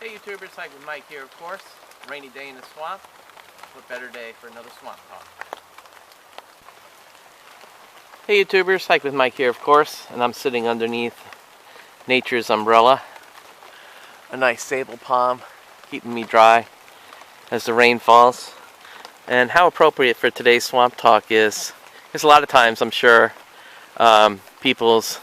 Hey YouTubers, Hiking Mike here of course. Rainy day in the swamp. What better day for another swamp talk. Hey YouTubers, Hike with Mike here of course, and I'm sitting underneath nature's umbrella. A nice sable palm keeping me dry as the rain falls. And how appropriate for today's swamp talk is, because a lot of times I'm sure people's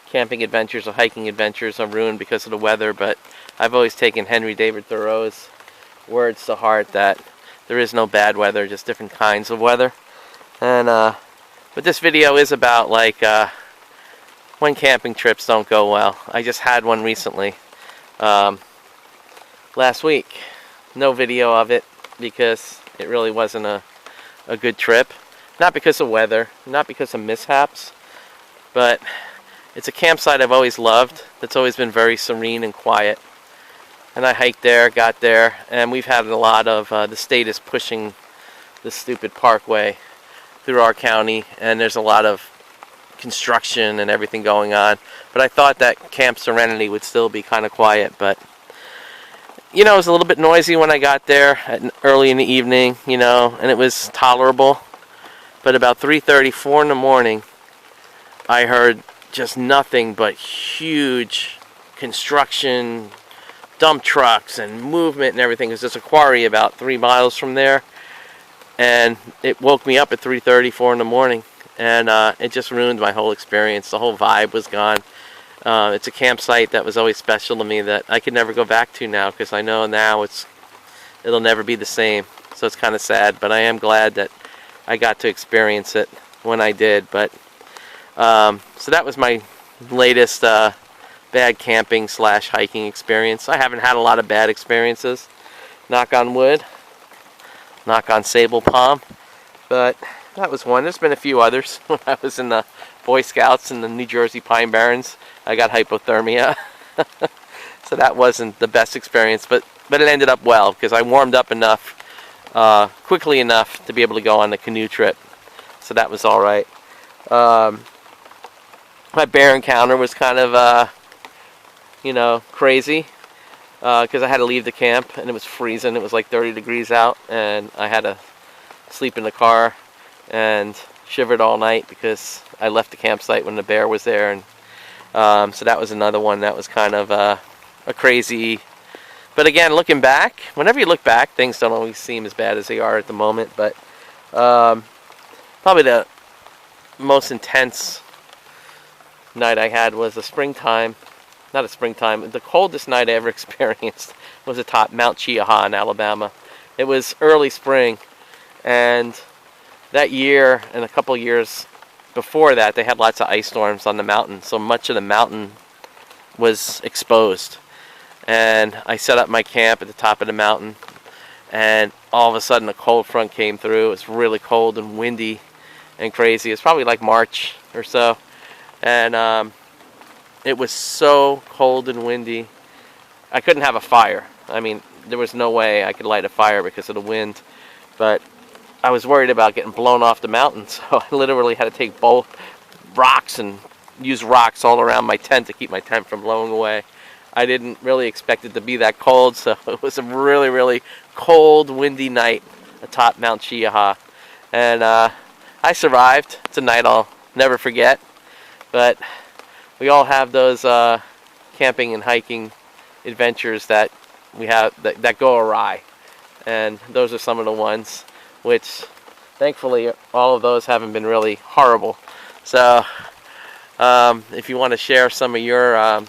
camping adventures or hiking adventures are ruined because of the weather, but I've always taken Henry David Thoreau's words to heart that there is no bad weather, just different kinds of weather. And but this video is about when camping trips don't go well. I just had one recently last week. No video of it because it really wasn't a good trip. Not because of weather, not because of mishaps, but it's a campsite I've always loved that's always been very serene and quiet. And I hiked there, got there, and we've had a lot of, the state is pushing this stupid parkway through our county, and there's a lot of construction and everything going on. But I thought that Camp Serenity would still be kind of quiet, but you know, it was a little bit noisy when I got there early in the evening, you know, and it was tolerable. But about 3:30, 4 in the morning, I heard just nothing but huge construction, dump trucks and movement and everything. Because there's a quarry about 3 miles from there, and it woke me up at 3:30, 4 in the morning, and it just ruined my whole experience. The whole vibe was gone. It's a campsite that was always special to me that I could never go back to now, because I know now it'll never be the same. So it's kind of sad, but I am glad that I got to experience it when I did. But so that was my latest bad camping / hiking experience. I haven't had a lot of bad experiences, knock on wood, knock on sable palm, but that was one. There's been a few others. When I was in the Boy Scouts in the New Jersey Pine Barrens, I got hypothermia. So that wasn't the best experience, but it ended up well because I warmed up enough, quickly enough to be able to go on the canoe trip. So that was all right. My bear encounter was kind of crazy, because I had to leave the camp and it was freezing. It was like 30 degrees out, and I had to sleep in the car and shivered all night because I left the campsite when the bear was there. And so that was another one that was kind of a crazy. But again, looking back, whenever you look back, things don't always seem as bad as they are at the moment. But probably the most intense night I had was the coldest night I ever experienced was atop Mount Cheaha in Alabama. It was early spring, and that year and a couple years before that, they had lots of ice storms on the mountain, so much of the mountain was exposed. And I set up my camp at the top of the mountain, and all of a sudden a cold front came through. It was really cold and windy and crazy. It's probably like March or so. And it was so cold and windy, I couldn't have a fire. I mean, there was no way I could light a fire because of the wind. But I was worried about getting blown off the mountain, so I literally had to take both rocks and use rocks all around my tent to keep my tent from blowing away. I didn't really expect it to be that cold, so it was a really, really cold, windy night atop Mount Cheaha. And I survived. It's a night I'll never forget. But we all have those camping and hiking adventures that we have that go awry, and those are some of the ones which, thankfully, all of those haven't been really horrible. So if you want to share some of your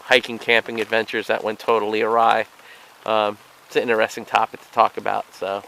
hiking, camping adventures that went totally awry, it's an interesting topic to talk about. So